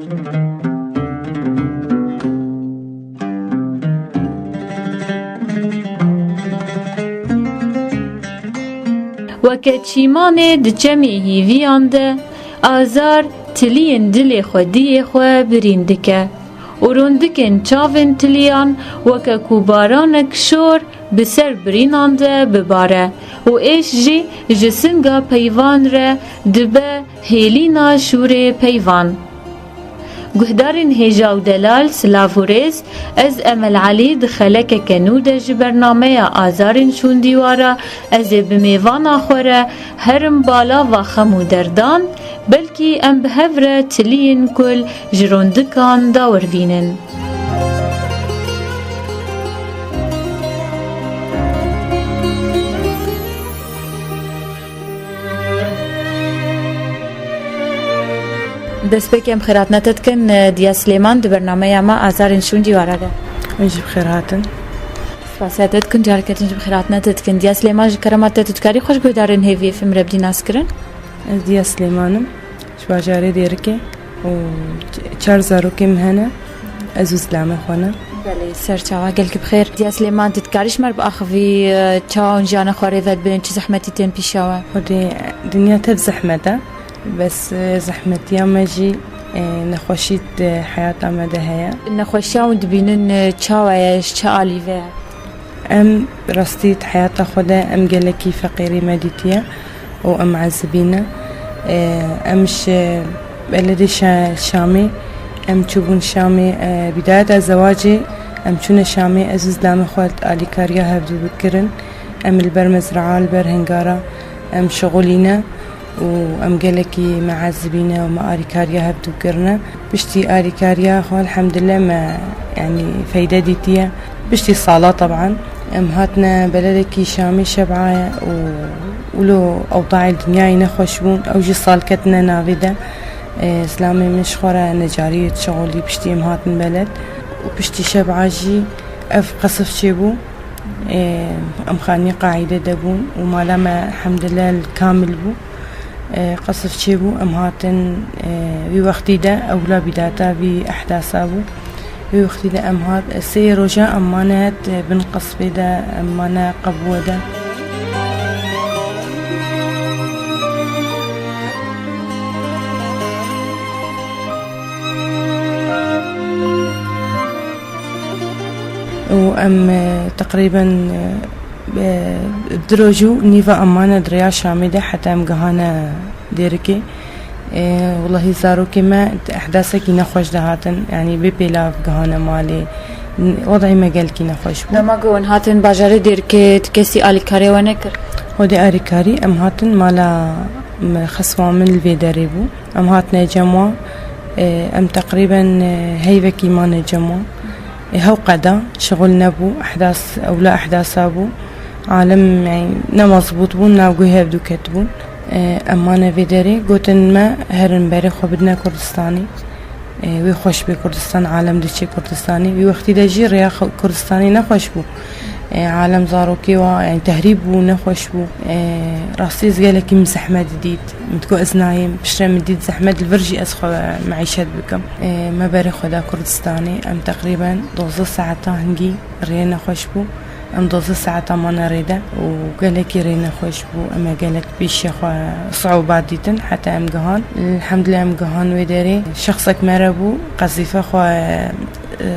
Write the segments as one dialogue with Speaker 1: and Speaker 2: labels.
Speaker 1: وکه چیمانه دچمی هیویان ده آزار تلین دل خودی خو بریندکه و روندکن چاون تلیان وکه کوبارانک شور بسر برینان ده بباره و ایش جی جسنگا پیوان ره دبه هیلینا شور پیوان. گهدارین هیجا و دلال سلاوریز از امل علی دخلک کنود جبرنامه آزارین شون دیوارا از بمیوانا خوره هرم بالا و خمو دردان بلکی ام بهوره تلین کل جروندکان داور بینن. دست بکیم خیرات نتت کن دیا سلیمان دو برنامه ما آزارین شون دیواره ده.
Speaker 2: نجيب خيراتن
Speaker 1: سپاسیت کن جاری کردن جب خیرات نتت کن دیا سلیمان جکرمات تت کاری خوش گودارن هیوی فیلم ربدی ناس کرن.
Speaker 2: ديا سليمانم شواجاري ديركي و چار زاروكي مهنة أزوز لامه خونه.
Speaker 1: بله سرچاوا گل که بخیر دیا سلیمان تت کاریش مر بآخوی چاون جان خواره ود بین چه زحمتی تن پیشاوه.
Speaker 2: خودي دنيا تب زحمته بس زحمت يوم اجي نخوشيت حياة عمده هيا
Speaker 1: نخوشاون دبینن چاوایش چه آلیوه.
Speaker 2: ام رستيت حياة خدا ام قالكي فقيري مديتيا وام عزبينا امش بلدي شامي ام تشوفون شامي بداية زواجي ام شون شامي ازوز لام خوات آلي كاريا هبدو بكرن ام البرمزرعة البرهنجارة ام شغولينا وام قالكي معذبينا وما اريكاريا هبدو كرنا بشتي اريكاريا خو الحمد لله ما يعني فايدة ديتيا بشتي الصلاة طبعا ام هاتنا بلدكي شامي شبعة ولو اوضاع الدنيا نخوشبون او جي صالكتنا نافدة اسلامي مش خورا نجارية شغلي بشتي ام هاتن بلد وبشتي شبعة جي اف قصف شبو ام خاني قاعدة دبون وما لما الحمد لله الكامل بو قصف شيبو ام هاتن بوقتي دا اولا بداتا باحداثا بو بوقتي دا ام هات سيروجا امانات بنقص بدا امانا قبوة دا وام تقريبا بدروجو نيفا أمانة دريا شامدة حتى مقهانا ديركي والله زاروكي ما أحداثك نخوش دهاتن يعني ببلا قهانا مالي وضعي ما قالكي نخوش بو
Speaker 1: لما قوان هاتن باجاري ديركي تكسي آلي كاري ونكر
Speaker 2: ودي آلي كاري أم هاتن مالا خصوة من الفيداري بو أم هاتنا جموا أم تقريبا هيفكي مانا جموا هو قدا شغل نبو أحداث أو لا أحداث أبو عالم يعني نمظبوط بون ناوغوها بدو كتبون أما أنا في داري قوتن ما هرن باري خو بدنا كردستاني ويخوش بكردستان عالم دشي كردستاني ويوقتي داجي ريا كردستاني نخوش بو عالم زاروكي يعني تهريب بو نخوش بو راستيز قالك مسحمة جديد متكو أزنايم بشرا مديد زحمة الفرجي أسخو معيشات بكم ما باري خدا كردستاني أم تقريبا 12 ساعة هنجي ريا نخوش بو ام 12 ساعة ما نريده وقالك رينا خوش بو اما قالك بيش صعوبات ديتن حتى ام قهان الحمد لله ام قهان ويداري شخصك مربو قذيفة خو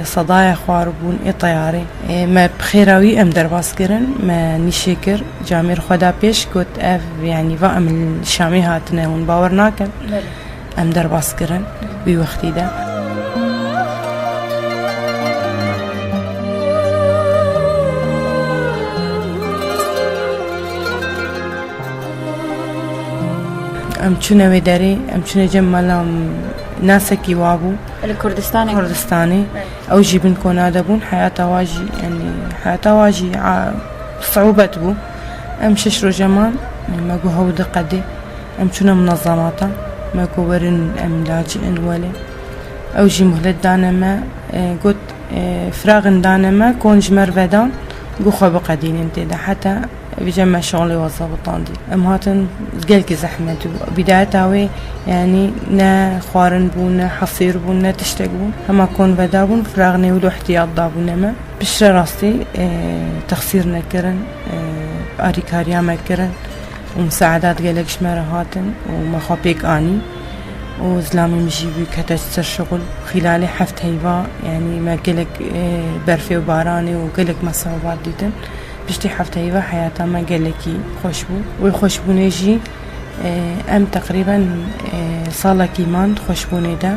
Speaker 2: صدايا خواربون طياري ما بخيراوي ام درباس كرن ما نشكر جامير خدا بيش قلت اف يعني فام الشامي هاتنا ونباورناكن ام درباس كرن بوقتي ده ام چونه ویداری ام چونه جمالام ناسکی وابو الكردستاني او جيبن كونادا بون حياة واجي يعني حياة واجي صعوبة بو ام ششرو جمال ما قو هود قدي ام چونه منظماتا ما قو ورن ام لاجئن ولي او جي مهلت دانا ما قلت فراغن دانا ما كون جمر بدان قو خواب قدين انتدا حتى بجمع شغلي والضبطان دي ام هاتن قلك زحمة بدايتها يعني نا خوارن بونا حصير بونا تشتق بون هما كون بدابون فراغني ولو احتياط دابون ما بشرى راستي تخسير نكرن أريكاريا مكرن ومساعدات قلك شمارة هاتن ومخابيك آني وزلامي مجيبي كتجسر شغل خلال حفت هيفا يعني ما قلك برفي وباراني وقلك مصابات ديدن بشتي حفت هيفا حياتها ما قلكي خوشبو ويخوشبو نيجي ام تقريبا صالة كيمان خوشبوني دا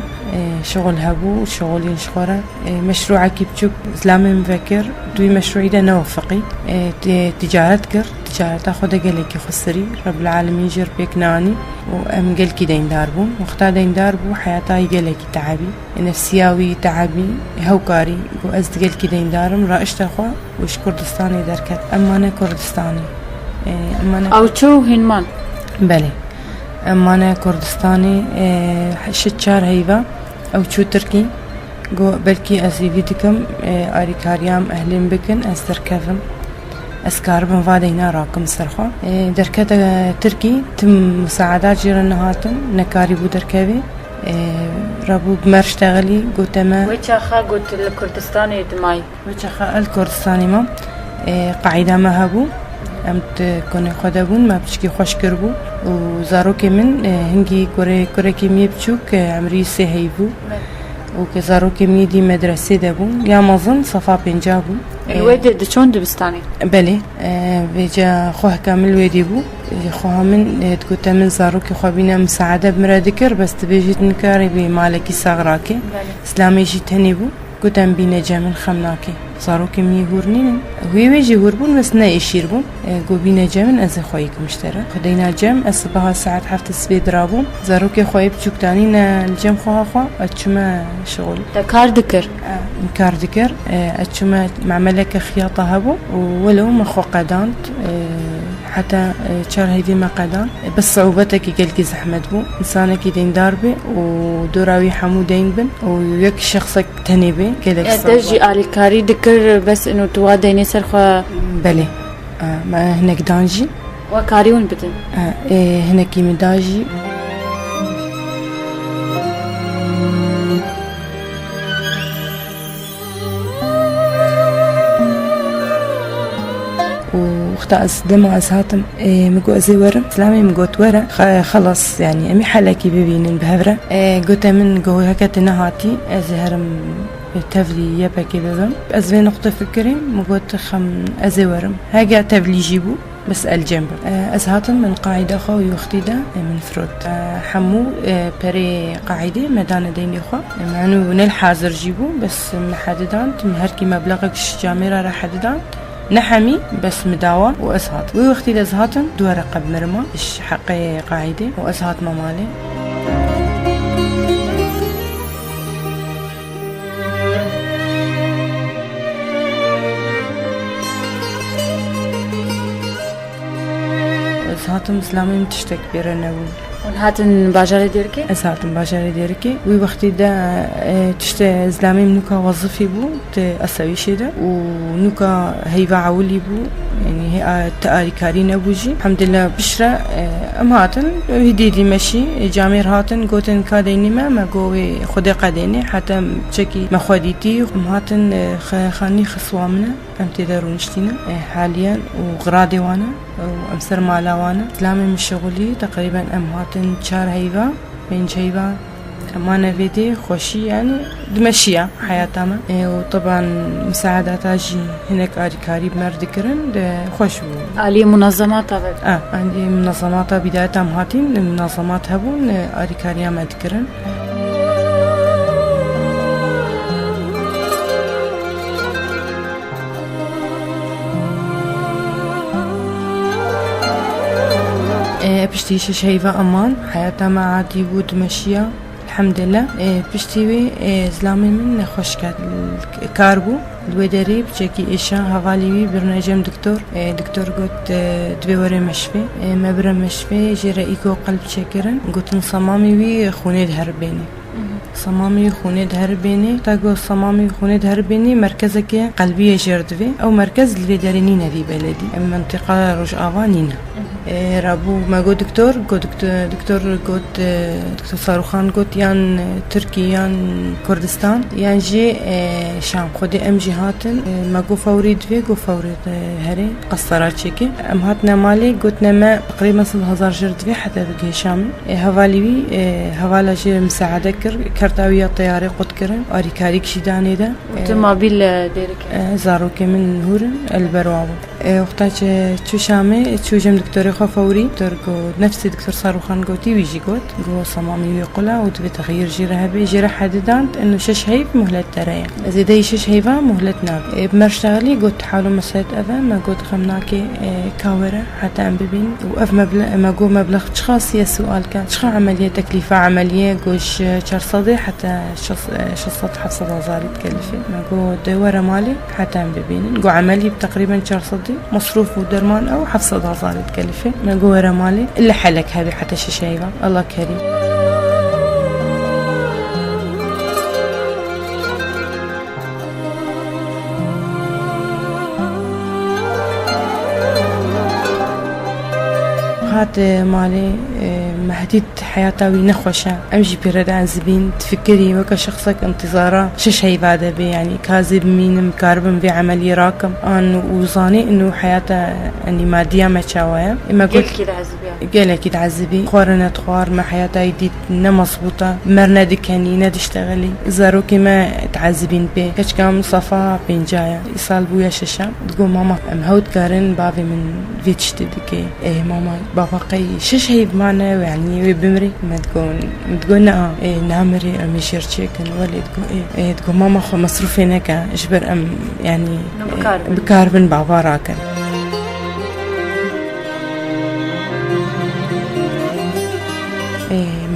Speaker 2: شغل هبو شغل ينشخورة مشروع كيبتشوك زلامي مفكر دوي مشروعي دا نوفقي تجارة خدا قلكي خسري رب العالمين جر بيك ناني وام قلكي دين داربو وقتا دين داربو حياتها يقلكي تعبي نفسياوي تعبي هوكاري وازد قلكي دين دارم رائشت اخوا وش كردستاني دركت اما انا كردستاني
Speaker 1: او شو هنمان
Speaker 2: بله اما انا كردستاني شتشار هيفا او شو تركي جو بلكي ازيفيدكم اريكاريام اهلين بكن استركفم اسكاربن فادينا راكم سرخو دركتا تركي تم مساعدات جيران هاتم نكاري بو دركبي رابو بمرش تغلي قوتما
Speaker 1: ويتشاخا قلت الكردستاني دماي
Speaker 2: ويتشاخا الكردستاني ما قاعدة ما هبو امت كوني خدابون ما بتشكي خوش كربو وزاروكي من هنجي كوري كيمي بتشوك عمري سهيبو وكزاروكي مي دي مدرسة دابون يا مظن صفا بنجابو
Speaker 1: الويدي دشون دبستاني
Speaker 2: بلي بيجا خوه كامل ويدي بو خوها من تقولت من زاروكي خو بينا مساعدة بمرادكر بس تبيجي نكاري بمالكي صغراكي اسلامي جي تنبو قلت ام بينا جامن خمناكي صاروكي مي هورنين ويجي هوربون بس نا يشيربون قو بينا جامن از خويك مشترى خدينا جام الصباح ساعات حفت السبي درابون زاروكي خويب تشوكتانينا الجام خوها خوا اتشما شغل
Speaker 1: كار ذكر
Speaker 2: كار ذكر اتشما مع ملكة خياطة هبو ولو ما خو قدانت حتى شار هيدي ما قدان بس صعوبتك يقلقي زحمة بو إنسانك يدين داربي ودوراوي حمو دين بن ويك شخصك تنبي قلق صعوبة
Speaker 1: تجي آليكاري ذكر بس إنه تواديني سرخة
Speaker 2: بلي ما هناك دانجي
Speaker 1: وكاريون بدن
Speaker 2: هناك مداجي وقتا أصدموا أزهاتم مقو أزي ورم سلامي مقوت ورا خلص يعني أمي حلاكي ببينين بهبرة قوتا من قو هكا تنهاتي أزي هرم تفلي يبكي ببم أزوي نقطة فكري مقوت خم أزي ورم هاقا تفلي جيبو بس الجنب أزهاتم من قاعدة خو يختيدا من فرود حمو بري قاعدة مدان ديني خو معنو نالحاضر جيبو بس محددان هركي مبلغك جاميرا راح حددان نحمي بس مداوى وأزهات ووقتي لازهاتن دو رقب مرمى إش حقي قاعدة وأزهات ممالي أزهاتم إسلامي متشتك بيرنو
Speaker 1: هاتن باجاري ديركي
Speaker 2: أزهاتم باجاري ديركي ووقتي دا تشتى إسلامي منوكا وظفي بو تأسوي شدا ونوكا هيفا عولي بو يعني هي تقاري كارين أبوجي الحمد لله بشرة أم هاتن هديدي ماشي جامير هاتن قوتن كاديني ما قوي خدي قاديني حتى تشكي مخوديتي أم هاتن خاني خصوامنا أم تدارون شتينا حاليا وغرادي وانا وأمسر مالا وانا إسلامي من شغلي تقريبا أم هاتن شار هيفا بين هيفا أمانة فيدي خوشي يعني دمشية حياتنا وطبعا مساعدات أجي هناك أريكاري بمرد كرن خوش بو
Speaker 1: آلية منظمات
Speaker 2: عندي منظمات بداية هاتين منظمات هبون أريكاريا مرد كرن بشتي شيفا أمان حياتها ما عادي بود مشية الحمد لله بشتيوي زلامي من خوش كاربو الوداري بشكي إيشا هواليوي برناجم دكتور قلت دووري مشفي مبرا مشفي جرائيكو قلب شكرا قلت نصمامي وي خوني الهربيني صمامي خوني دهربيني تاقو صمامي خوني دهربيني مركزك قلبية جردوي أو مركز الفيدرينينا في بلدي منطقة رج آوانينا رابو ما قو دكتور دكتور صاروخان قوت يان تركي يان كردستان يان جي شام خودي ام جهاتن ما قو فوري دوي قو فوري هري قصرات شكي ام هاتنا مالي قوتنا ما تقريبا 1000 جردوي حتى بقي شامي هواليوي هوالا جي مساعدة كرتاوية طياري قد كرن اري كاريك شيداني دا
Speaker 1: اوتوموبيل ديرك
Speaker 2: زاروكي من هورن البروابو وقتاش تشو شامي تشو جم دكتوري خو فوري دكتور نفسي دكتور صاروخان قوتي ويجي قوت صمامي ويقولا وتبي تغيير جيرها بجيرها حددانت انه شش هيب مهلة ترايا زيدي شش هيبا مهلة ناب بمرشتغلي قوت حالو مسيت اذا ما قوت خمناكي كاورة حتى ام ببين واف مبلغ ما قو مبلغ شخاص سؤال كان شخا عملية تكلفة عملية قوش شرصدي حتى شصت حفصة زاري تكلفة ما قو دورة مالي حتى ام ببين قو عملي بتقريبا شرصدي مصروف ودرمان او حفصة زاري تكلفة ما قو ورا مالي إلا حلك هذه حتى شيبة الله كريم هات مالي مهديد حياتاوي نخوشة امشي برد عن زبين تفكري وكا شخصك انتظاره شش هي بعد بي يعني كاذب مين مكاربن في عملية راكم ان وظاني انه حياته اني مادية ما تشاوية اما قلت قال كده عذبي خورنا تخوار ما حياتها يديد نمصبوطة مرنا دكاني ندشتغلي زاروكي ما تعذبين بي كاش كام صفا بين جاية يصال بويا ششا تقول ماما ام هود كارن بابي من فيتشتي دكي ايه ماما بابا قي شش هي بمعنى يعني بمري ما تقول نامري ام يشيرتشيكن ولا تقول ايه تقول ماما خو مصروفي نكا اجبر ام يعني بكاربن بابا راكن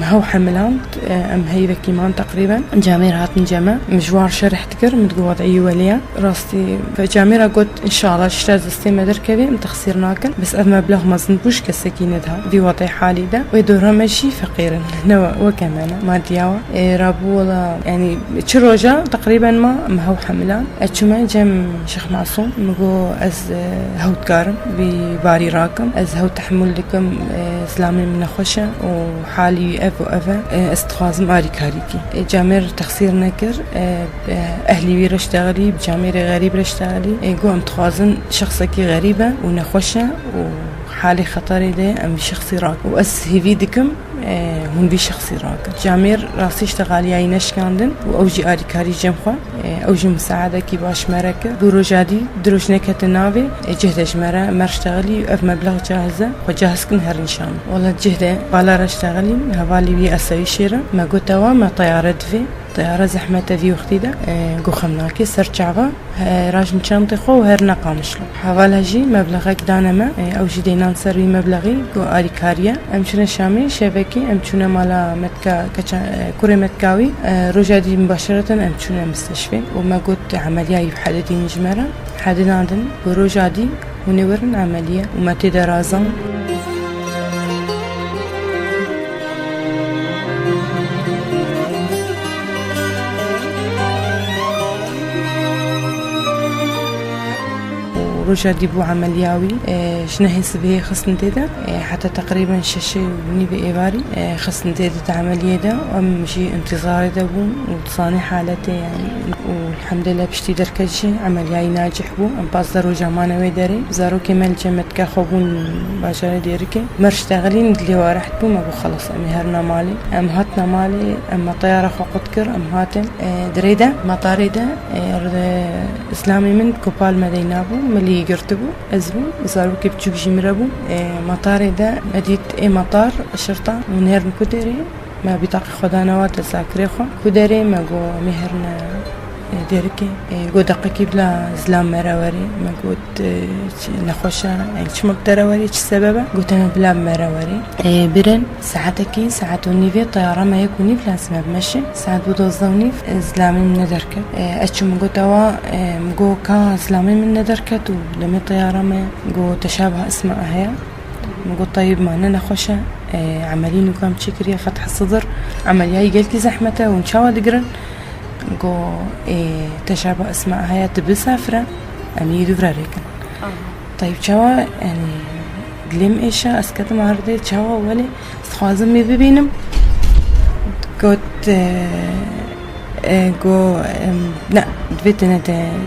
Speaker 2: ما هو حملان ام هي كيمان تقريبا جامير هات من جامع مجوار شرح تكر متقو وضعي وليا راستي فجاميرة قلت ان شاء الله اشتاز استيمة دركبي متخسير ناكل بس اذا مبلغ ما زنبوش كسكينتها في وضعي حالي ده ويدورها ماشي فقيرا نوا وكمان ما دياوا رابو والله يعني تشروجا تقريبا ما هو حملان اتشما جم شيخ معصوم مقو از هو تكارم بباري راكم از هو تحمل لكم سلامي من خوشة وحالي أفا استخازم آري كاريكي جامير تخسير نكر أهلي وير اشتغلي بجامير غريب اشتغلي قوم تخازن شخصكي غريبة ونخوشة وحالي خطري ده أم شخصي راك وأس هيفيدكم هون بشخصي راك جامير راسي اشتغالي اي نشكاندن واوجي آري كاري جمخوا اوجي مساعدة كي باش مركة بروجادي دروش نكت النافي جهدش مرشتغلي اف مبلغ جاهزة وجاهز كن هر نشان والله جهدة بالا رشتغلي هوالي بي اسوي شيرة ما قوتوا ما طيارة في طيارة زحمة في وقتي ده قو خمناكي سرچعوا راج مشانطي خو وهر نقامشلو حوالها جي مبلغك دانما او جي دينان سروي مبلغي قو آري كاريا امشنا شامي شبكي امشنا مالا متكا كوري متكاوي رجادي مباشرة امشنا مستشفى وما قلت عملية يحددين جمرة حددان برجادي ونورن عملية وما تدرازان رجع ديبو عملياوي شنهي سبيه خصن تيدا حتى تقريبا شاشي وني بإيباري خصن تيدا عملية دا ومشي انتظاري دا بو وتصاني حالتي يعني والحمد لله بشتي دركجي عملياي ناجح بو ام باز رجع مانا ويداري زارو كمال جمت كاخوبون باجاري ديركي مرشتغلين دلي وارحت بو ما بو خلص امي هرنا مالي ام هاتنا مالي ام طيارة خو قدكر ام هاتن دريدا مطاري دا اسلامي من كوبال مدينابو ملي يقرتبو ازبو زارو كيف تشوف جمربو مطار ده مديت مطار الشرطة من هرن كدري ما بطاقة خدانوات ساكريخو كدري ما جو مهرنا ديركي جو دقيقي بلا زلام مراوري ما قلت نخوشة يعني شو مقدروري ايش سببه قلت انا بلا مراوري برن ساعتكي ساعات ونيفي طيارة ما يكوني بلا اسمها بمشي ساعات بدوزوني زلامي من ندركت اشو مقوتوا مقو كا زلامي من ندركت ولما طيارة ما قو تشابه اسمها هيا مقو طيب معنا نخوشة عملين وكام تشكرية فتح الصدر عملياي قالت لي زحمته ونشاوى دقرن جو تشابه اسماء هيا تبي سافرة أمي دورا ريكن طيب شاوى يعني قليم إيشا أسكت معرضي شاوى ولي استخوازم مي ببينم قلت جو لا دفيت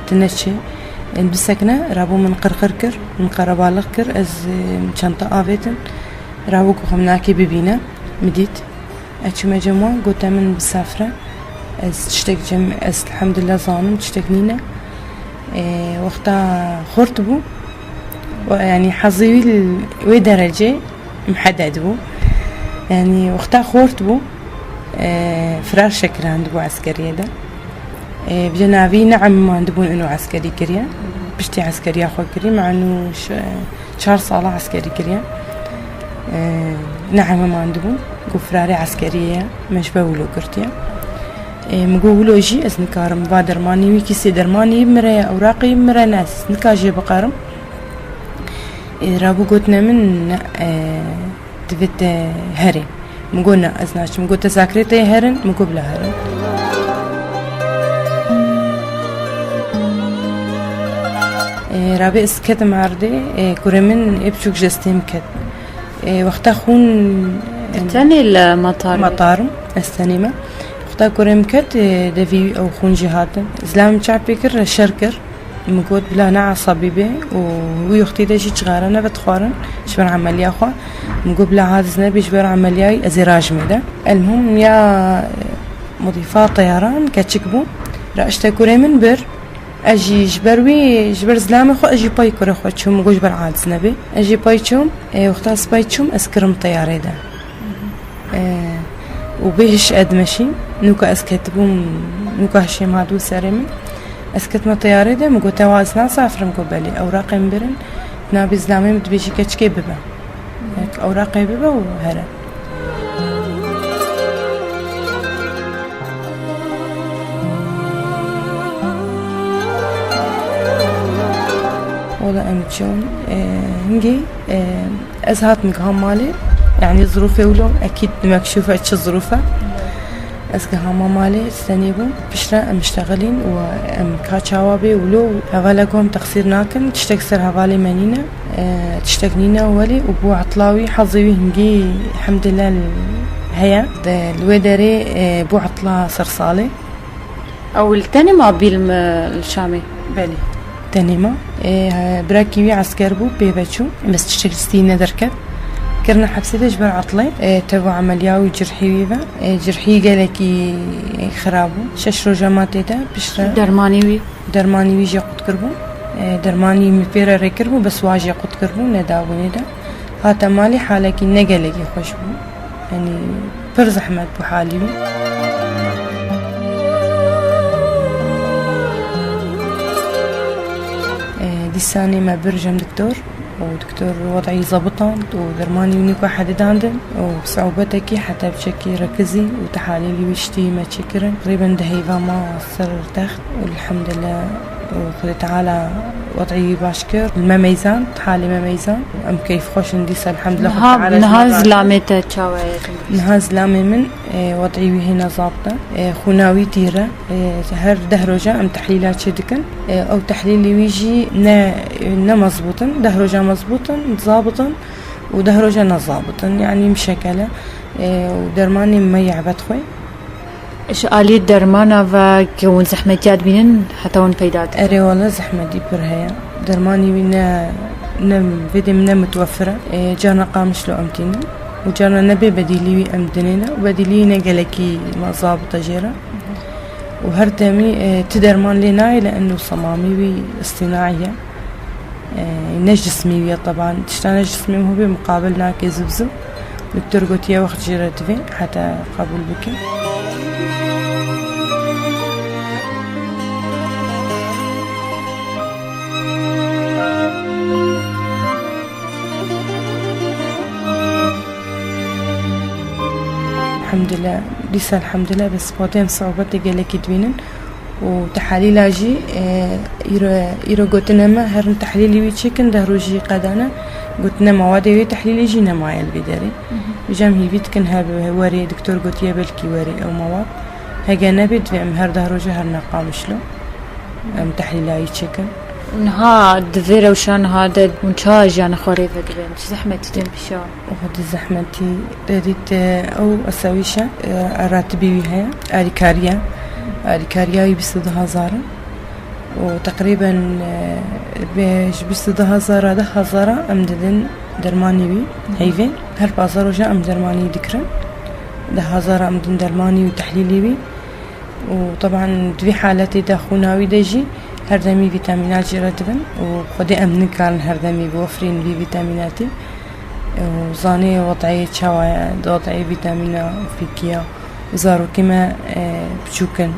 Speaker 2: تنشي بسكنة رابو من قرقركر من قربالقكر از شنطة آفيتن رابو خمناكي ببينا مديت أتشو جموا قلت من بسافرة از تشتك از الحمد لله ظانم تشتك نينا وقتها خرطبو يعني حظي ودرجة محدد بو يعني وقتها خرطبو فرار شكل عندبو عسكرية ده بجنابي نعم ما عندبون انه عسكري كريا بشتي عسكري اخو كريا مع انه شهر صالة عسكري كريا نعم ما عندبون فراري عسكرية مش بقولو كرتيا مقولو جي از نكارم بادر ماني ويكي سي درماني مريا اوراقي مرا ناس نكاجي بقارم رابو قوتنا من تفت هري مقولنا ازناش مقول تساكريتي هرن مقبل هرن رابع اسكت معرضي كورمن ابشوك جستيم كت وقتا خون
Speaker 1: تاني المطار
Speaker 2: مطارم السينما وقتا كورم كت دفي او خون جهاتن زلام شعب بكر شركر مقود بلا نع صبيبه ويختي دشي تغارنا بتخارن شبر عمليه اخو مقود بلا عازنا بيشبر عمليه ازراج ميدا المهم يا مضيفات طيران كتشكبو راشتا كورمن بر اجي جبر زلامه خو اجي باي كره خو تشوم غوج بر عاد نبي اجي باي تشوم وقتا سباي تشوم اسكرم طياره ده وبيش ادمشي نوكا اسكتبوم نوكا هشي مادو سرمي اسكت ما طياره ده مقو توازنا سافرم قبلي اوراق مبرن نابي زلامه مدبيشي كتشكي ببا هيك اوراقي ببا وهرا والله أمتشون هنجي أزهات مقام مالي يعني ظروفي ولو أكيد مكشوفة إيش ظروفه أزقها مالي استنيبو بشرا مشتغلين وأم كاتشاوابي ولو هفالكم تقصير ناكن تشتكسر هفالي منينا تشتكنينا ولي وبو عطلاوي حظي هنجي الحمد لله هيا الودري بو عطلا صرصالي
Speaker 1: أو التاني ما بيلم الشامي
Speaker 2: بالي تنما براكيوي عسكر بو بيبتشو بس تشتغل ستينا دركت كرنا حبسي تجبر عطلي تبو عملياوي جرحي ويبا جرحي قالكي خرابو شش رجاماتي دا بشرا درماني ويجي قد كربو درماني مبيرا ريكربو بس واجي قد كربو نداو ندا هاتا مالي حالكي نقلكي خوشبو يعني بر زحمت بو حالي لساني ما برجم دكتور ودكتور وضعي ضبطان ودرماني ونيكو حدد عندن وبصعوبتك حتى بشكل ركزي وتحاليلي وشتي ما تشكرن تقريبا دهيفا ما صار تخت والحمد لله وقد تعالى وضعي باشكر ما ميزان حالي ما ميزان ام كيف خوش نديس الحمد لله
Speaker 1: تعالى نهاز لامته تشاويت
Speaker 2: نهاز لامي من وضعي هنا ضابطه خناوي تيره هر دهرجه ام تحليلات شدكن او تحليلي ويجي نا مزبوطن دهرجه مزبوطن ضابطا ودهرجه نظابطا يعني مشكله ودرماني ما يعبد خوي
Speaker 1: إيش آلية درمانا وكون زحمتيات بينن حتى ون بيدات
Speaker 2: أري والله زحمة دي برهيا درماني بينا نم بدي منا متوفرة جانا قامش لو أمتنا وجانا نبي بديلي أمدنينا وبديلينا قالكي ما ضابطة جيرة وهردمي تدرمان لنا لأنه صمامي اصطناعية نجسمي طبعا تشتغل نجسمي هو بمقابلنا كزبزب دكتور قوتيا وقت جيرت في حتى قبول بك الحمد لله لسه الحمد لله بس بعدين صعوبتي قالك يدوينن وتحاليل جي إيرو قلتنا ما هرن تحليلي ويتشكن دهروجي قدانا قلتنا مواد وي تحليلي جي نمايا البداري بجام هي بيتكن وري دكتور قلت يبلكي وري أو مواد هجا نبيد في هر دهروجي هر نقامشلو تحليلي ويتشكن
Speaker 1: نها دفيرة وشان هذا ونشاج يعني خريفة قبل مش زحمتي تم بشار
Speaker 2: وهذا زحمتي رديت أو أسويشة راتبي وياها أريكاريا يبسط هزارة وتقريبا بيش هزارة أمددن درماني بي هيفين هر بازار وجا أم درماني ذكرن هزارة أمدن درماني وتحليلي بي وطبعا في حالتي داخوناوي دجي هردمي فيتامينات جراتبن وخدي أمن كان هردمي بوفرين بي فيتاميناتي وزاني وضعي شوايا وضعي فيتامينا فيكيا وزارو كما بشوكن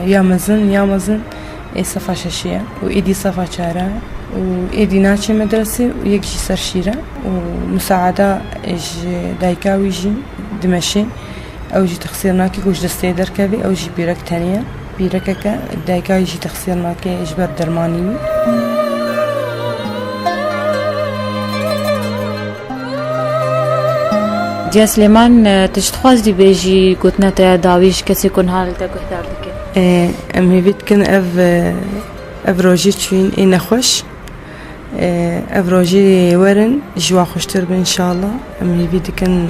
Speaker 2: يا مزن صفا شاشية وإيدي صفا شارع وإيدي ناتشي مدرسة ويكجي سرشيرة ومساعدة دايكا ويجي دمشي أو جي تخسير ناكي وش دستي دركبي أو جي بيرك تانية بيركك دايكا يجي تخسير ناكي إجبار درماني
Speaker 1: ديا سليمان تشتخواز دي بيجي قوتنا تا داويش كسي كون حالتا كهدار دكي
Speaker 2: أمي بيتكن أف روجي تشوين إينا خوش أف روجي ورن جوا خوش تربن إن شاء الله أمي بيتكن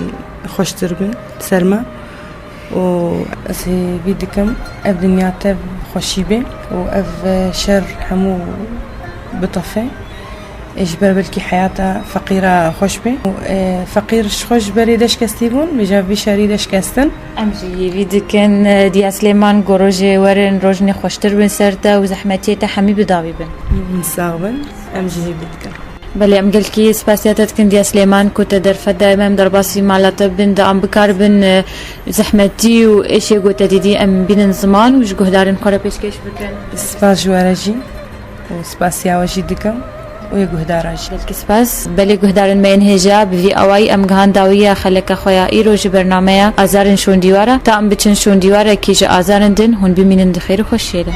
Speaker 2: خوش تربن سرما و أسي بيتكم أف دنياتا خوشي بي و أف شر حمو بطفي إجبار بلكي حياته فقيرة خوش بي فقير خوش بريدش كستيبون بجاب شريدش كستن
Speaker 1: أمجي فيدكن ديا سليمان قروجي ورن روجني خوشتر بن سرتا وزحمتي تحمي بداوي بن
Speaker 2: نساوبن أمجي بيدكن
Speaker 1: بله ام قلكي سپاسياتت كن ديا سليمان كنت درفت دائما درباسي مالات بن دا ام بكار بن زحمتي و ايش يقول تديدي ام بين زمان وش قهدارن قرا بيشكش بكن
Speaker 2: سپاس جوارجي وسپاسيا وجي دكم ويقه داراج
Speaker 1: بلكي سباس بلي قهدارن مين هجاب في اواي ام غان داويه خلك خويا ايرو جي برنامه ازارن شون ديواره تا ام بچن شون ديواره كي ج ازارن دن هون بمينن دخير خوشيده